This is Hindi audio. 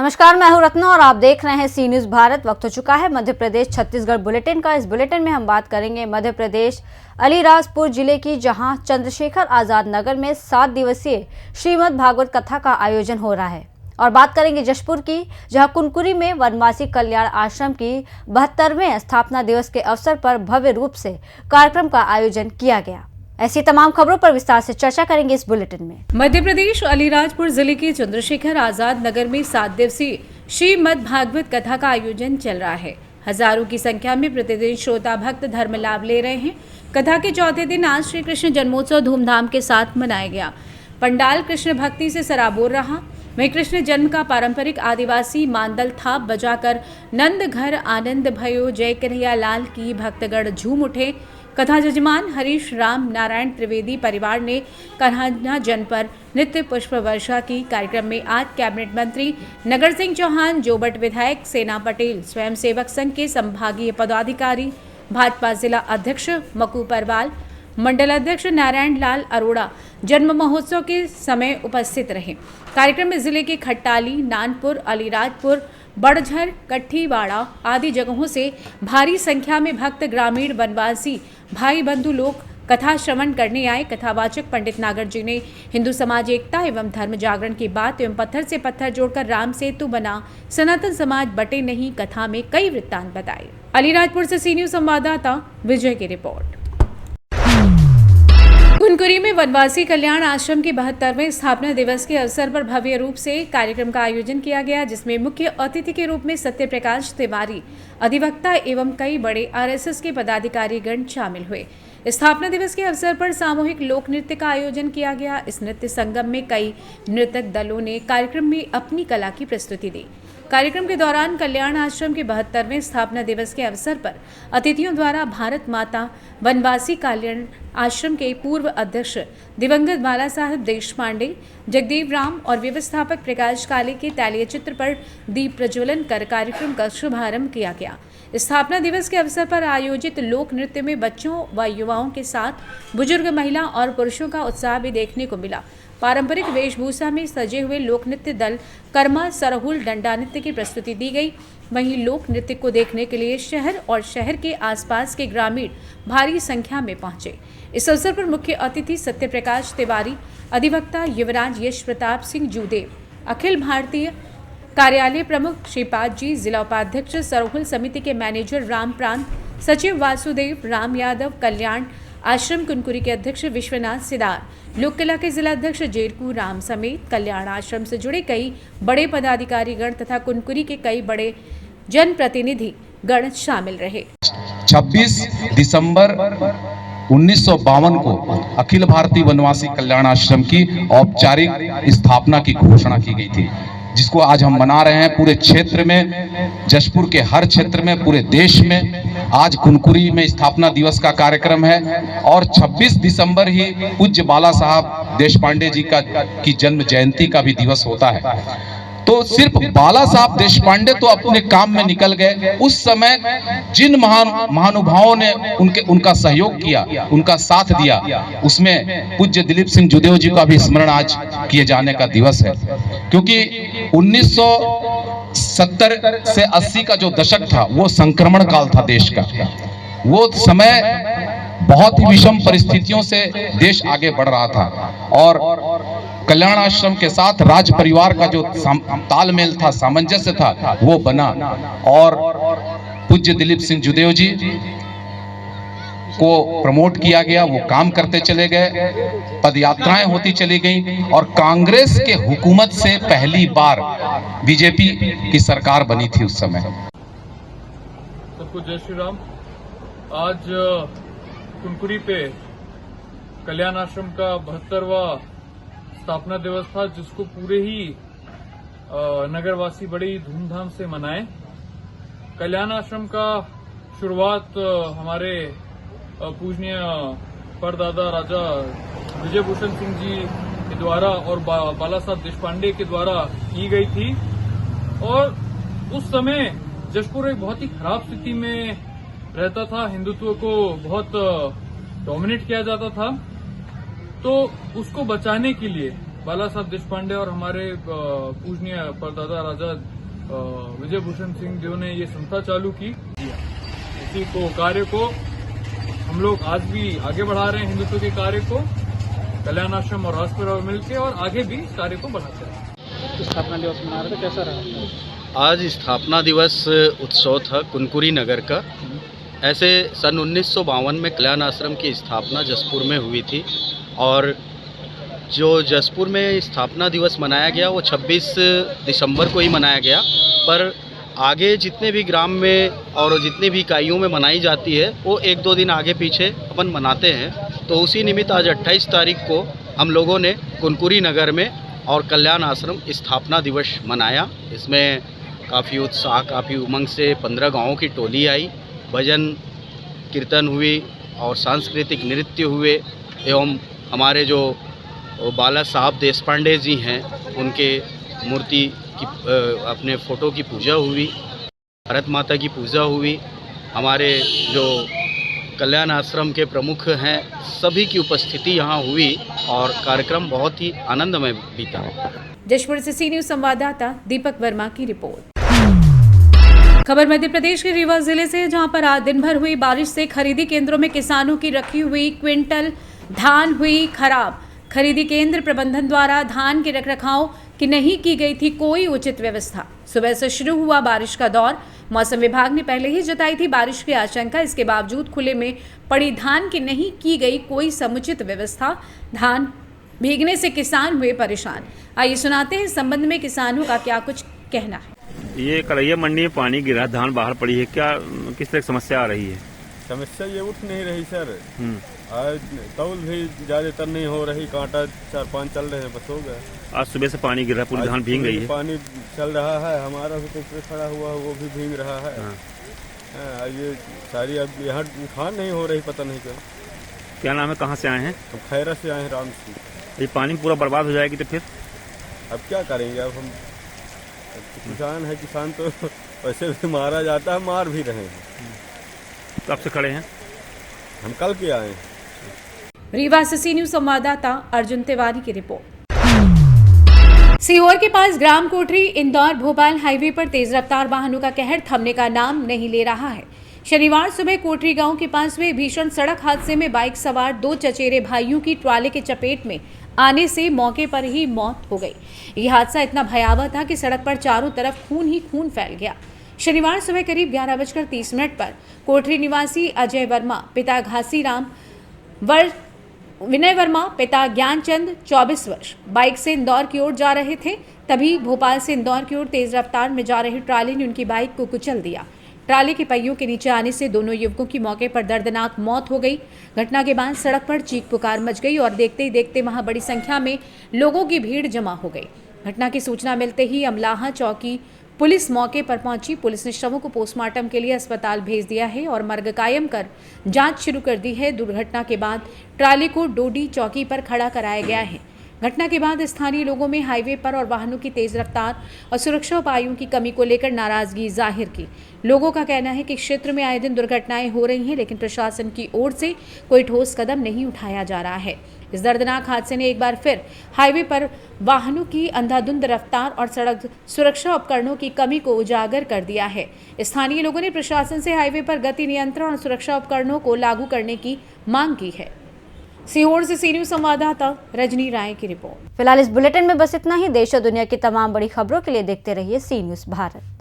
नमस्कार, मैं हूं रत्ना और आप देख रहे हैं सी न्यूज भारत। वक्त हो चुका है मध्य प्रदेश छत्तीसगढ़ बुलेटिन का। इस बुलेटिन में हम बात करेंगे मध्य प्रदेश अलीराजपुर जिले की, जहां चंद्रशेखर आजाद नगर में 7 दिवसीय श्रीमद् भागवत कथा का आयोजन हो रहा है। और बात करेंगे जशपुर की, जहां कुनकुरी में वनवासी कल्याण आश्रम की 72वें स्थापना दिवस के अवसर पर भव्य रूप से कार्यक्रम का आयोजन किया गया। ऐसी तमाम खबरों पर विस्तार से चर्चा करेंगे इस बुलेटिन में। मध्य प्रदेश अलीराजपुर जिले के चंद्रशेखर आजाद नगर में 7 दिवसीय श्रीमद् भागवत कथा का आयोजन चल रहा है। हजारों की संख्या में प्रतिदिन श्रोता भक्त धर्म लाभ ले रहे हैं। कथा के चौथे दिन आज श्री कृष्ण जन्मोत्सव धूमधाम के साथ मनाया गया। पंडाल कृष्ण भक्ति से सराबोर रहा। वहीं कृष्ण जन्म का पारंपरिक आदिवासी मांदल थाप बजाकर नंद घर आनंद भयो जय कन्हैया लाल की भक्तगण झूम उठे। कथा जजमान हरीश राम नारायण त्रिवेदी परिवार ने कन्हैया जन पर नित्य पुष्प वर्षा की। कार्यक्रम में आज कैबिनेट मंत्री नगर सिंह चौहान, जोबट विधायक सेना पटेल, स्वयंसेवक संघ के संभागीय पदाधिकारी, भाजपा जिला अध्यक्ष मकू परवाल, मंडल अध्यक्ष नारायण लाल अरोड़ा जन्म महोत्सव के समय उपस्थित रहे। कार्यक्रम में जिले के खट्टाली, नानपुर, अलीराजपुर, बड़झर, कट्ठीवाड़ा आदि जगहों से भारी संख्या में भक्त, ग्रामीण, वनवासी भाई बंधु लोग कथा श्रवण करने आए। कथावाचक पंडित नागर जी ने हिंदू समाज एकता एवं धर्म जागरण की बात एवं पत्थर से पत्थर जोड़कर राम सेतु बना, सनातन समाज बटे नहीं, कथा में कई वृत्तांत बताए। अलीराजपुर से सी न्यूज संवाददाता विजय की रिपोर्ट। कुनकुरी में वनवासी कल्याण आश्रम के 72वें स्थापना दिवस के अवसर पर भव्य रूप से कार्यक्रम का आयोजन किया गया, जिसमें मुख्य अतिथि के रूप में सत्यप्रकाश तिवारी, अधिवक्ता एवं कई बड़े आरएसएस के पदाधिकारी गण शामिल हुए। स्थापना दिवस के अवसर पर सामूहिक लोक नृत्य का आयोजन किया गया। इस नृत्य संगम में कई नृतक दलों ने कार्यक्रम में अपनी कला की प्रस्तुति दी। कार्यक्रम के दौरान कल्याण आश्रम के 72वें स्थापना दिवस के अवसर पर अतिथियों द्वारा भारत माता वनवासी कल्याण आश्रम के पूर्व अध्यक्ष दिवंगत बाला साहब देशपांडे, जगदेव राम और व्यवस्थापक प्रकाश काले के तैलीय चित्र पर दीप प्रज्वलन कर कार्यक्रम का शुभारंभ किया गया। स्थापना दिवस के अवसर पर आयोजित लोक नृत्य में बच्चों व युवाओं के साथ बुजुर्ग, महिला और पुरुषों का उत्साह भी देखने को मिला। पारंपरिक वेशभूषा में सजे हुए लोक नृत्य दल कर्मा, सरहुल, डंडा नृत्य की प्रस्तुति दी गई। वहीं लोक नृत्य को देखने के लिए शहर और शहर के आसपास के ग्रामीण भारी संख्या में पहुंचे। इस अवसर पर मुख्य अतिथि सत्यप्रकाश तिवारी, अधिवक्ता युवराज यश प्रताप सिंह जूदेव, अखिल भारतीय कार्यालय प्रमुख श्रीपाद जी, जिला उपाध्यक्ष सरहुल समिति के मैनेजर राम प्रांत, सचिव वासुदेव राम यादव, कल्याण आश्रम कुनकुरी के अध्यक्ष विश्वनाथ सिदार, लोक कला के जिला अध्यक्ष जेरकू राम समेत कल्याण आश्रम से जुड़े कई बड़े पदाधिकारी गण तथा कुनकुरी के कई बड़े जनप्रतिनिधि गण शामिल रहे। 26 दिसंबर 1952 को अखिल भारतीय वनवासी कल्याण आश्रम की औपचारिक स्थापना की घोषणा की गई थी, जिसको आज हम मना रहे हैं पूरे क्षेत्र में, जशपुर के हर क्षेत्र में, पूरे देश में। आज कुनकुरी में स्थापना दिवस का कार्यक्रम है और 26 दिसंबर ही पूज्य बाला साहब देशपांडे जी की जन्म जयंती का भी दिवस होता है। तो सिर्फ बाला साहब देशपांडे तो अपने काम में निकल गए, उस समय जिन महानुभावों ने उनका सहयोग किया, उनका साथ दिया, उसमें पूज्य दिलीप सिंह जुदेव जी का भी स्मरण आज किए जाने का दिवस है। क्योंकि 1970 से 80 का जो दशक था वो संक्रमण काल था देश का। वो समय बहुत ही विषम परिस्थितियों से देश आगे बढ़ रहा था और कल्याण आश्रम के साथ राज परिवार का जो तालमेल था, सामंजस्य था, वो बना और पूज्य दिलीप सिंह जुदेव जी को प्रमोट किया गया। वो काम करते चले गए, पदयात्राएं होती चली गई और कांग्रेस के हुकूमत से पहली बार बीजेपी की सरकार बनी थी उस समय। सबको जय श्री राम। आज कुनकुरी पे कल्याण आश्रम का 72वां स्थापना दिवस था, जिसको पूरे ही नगरवासी बड़ी धूमधाम से मनाए। कल्याण आश्रम का शुरुआत हमारे पूजनीय परदादा राजा विजय भूषण सिंह जी के द्वारा और बाला साहब देशपांडे के द्वारा की गई थी और उस समय जशपुर एक बहुत ही खराब स्थिति में रहता था, हिंदुत्व को बहुत डोमिनेट किया जाता था। तो उसको बचाने के लिए बाला साहब देशपांडे और हमारे पूजनीय परदादा राजा विजय भूषण सिंह जो ने ये संस्था चालू की, इसी को कार्य को हम लोग आज भी आगे बढ़ा रहे हैं, हिंदुत्व के कार्य को कल्याण आश्रम और राजपुरा मिलकर, और आगे भी इस कार्य को बढ़ाते हैं। स्थापना दिवस मना रहे थे, कैसा रहा? आज स्थापना दिवस उत्सव था कुनकुरी नगर का। ऐसे सन 1952 में कल्याण आश्रम की स्थापना जसपुर में हुई थी, और जो जसपुर में स्थापना दिवस मनाया गया वो 26 दिसंबर को ही मनाया गया, पर आगे जितने भी ग्राम में और जितनी भी इकाइयों में मनाई जाती है वो 1-2 दिन आगे पीछे अपन मनाते हैं। तो उसी निमित्त आज 28 तारीख को हम लोगों ने कुनकुरी नगर में और कल्याण आश्रम स्थापना दिवस मनाया। इसमें काफ़ी उत्साह, काफ़ी उमंग से 15 गाँवों की टोली आई, भजन कीर्तन हुई और सांस्कृतिक नृत्य हुए, एवं हमारे जो बाला साहब देशपांडे जी हैं उनके मूर्ति की अपने फ़ोटो की पूजा हुई, भारत माता की पूजा हुई, हमारे जो कल्याण आश्रम के प्रमुख हैं सभी की उपस्थिति यहाँ हुई और कार्यक्रम बहुत ही आनंदमय बीता। जशपुर से सी न्यूज संवाददाता दीपक वर्मा की रिपोर्ट। खबर मध्य प्रदेश के रीवा जिले से, जहां पर आज दिन भर हुई बारिश से खरीदी केंद्रों में किसानों की रखी हुई क्विंटल धान हुई खराब। खरीदी केंद्र प्रबंधन द्वारा धान के रखरखाव की नहीं की गई थी कोई उचित व्यवस्था। सुबह से शुरू हुआ बारिश का दौर। मौसम विभाग ने पहले ही जताई थी बारिश की आशंका, इसके बावजूद खुले में पड़ी धान की नहीं की गई कोई समुचित व्यवस्था। धान भीगने से किसान हुए परेशान। आइए सुनाते हैं इस संबंध में किसानों का क्या कुछ कहना है। ये करैया मंडी में पानी गिरा, धान बाहर पड़ी है, क्या किस तरह की समस्या आ रही है? समस्या ये उठ नहीं रही सर, आज तौल भी ज्यादातर नहीं हो रही, कांटा 4-5 चल रहे हैं, बस हो गया। आज सुबह से पानी गिरा, पूरी धान भीग गई है। पानी चल रहा है, हमारा भी ट्रैक्टर खड़ा हुआ वो भी भीग रहा है। ये सारी अब यहाँ उठान नहीं हो रही, पता नहीं क्यों। क्या नाम है, कहाँ से आए हैं? हम खैरा से आए हैं, राम सिंह। ये पानी पूरा बर्बाद हो जाएगी तो फिर अब क्या करेंगे? अब हम किसान है, किसान तो वैसे भी मारा जाता है, मार भी रहे हैं। कब से खड़े हैं? हम कल के आए हैं। रीवा से सी न्यूज संवाददाता अर्जुन तिवारी की रिपोर्ट। सीहोर के पास ग्राम कोठरी इंदौर भोपाल हाईवे पर तेज रफ्तार वाहनों का कहर थमने का नाम नहीं ले रहा है। शनिवार सुबह कोठरी गांव के पास हुए भीषण सड़क हादसे में बाइक सवार 2 चचेरे भाइयों की ट्राले के चपेट में आने से मौके पर ही मौत हो गई। यह हादसा इतना भयावह था कि सड़क पर चारों तरफ खून ही खून फैल गया। शनिवार सुबह करीब 11:30 पर कोठरी निवासी अजय वर्मा पिता घासी राम विनय वर्मा पिता ज्ञानचंद 24 वर्ष बाइक से इंदौर की ओर जा रहे थे। तभी भोपाल से इंदौर की ओर तेज रफ्तार में जा रही ट्राली ने उनकी बाइक को कुचल दिया। ट्राली के पहियों के नीचे आने से दोनों युवकों की मौके पर दर्दनाक मौत हो गई। घटना के बाद सड़क पर चीख पुकार मच गई और देखते ही देखते वहां बड़ी संख्या में लोगों की भीड़ जमा हो गई। घटना की सूचना मिलते ही अमलाहा चौकी पुलिस मौके पर पहुंची। पुलिस ने शवों को पोस्टमार्टम के लिए अस्पताल भेज दिया है और मर्ग कायम कर जांच शुरू कर दी है। दुर्घटना के बाद ट्राली को डोडी चौकी पर खड़ा कराया गया है। घटना के बाद स्थानीय लोगों में हाईवे पर और वाहनों की तेज रफ्तार और सुरक्षा उपायों की कमी को लेकर नाराजगी जाहिर की। लोगों का कहना है कि क्षेत्र में आए दिन दुर्घटनाएं हो रही हैं, लेकिन प्रशासन की ओर से कोई ठोस कदम नहीं उठाया जा रहा है। इस दर्दनाक हादसे ने एक बार फिर हाईवे पर वाहनों की अंधाधुंध रफ्तार और सड़क सुरक्षा उपकरणों की कमी को उजागर कर दिया है। स्थानीय लोगों ने प्रशासन से हाईवे पर गति नियंत्रण और सुरक्षा उपकरणों को लागू करने की मांग की है। सीहोर से सी न्यूज संवाददाता रजनी राय की रिपोर्ट। फिलहाल इस बुलेटिन में बस इतना ही। देश और दुनिया की तमाम बड़ी खबरों के लिए देखते रहिए सी न्यूज भारत।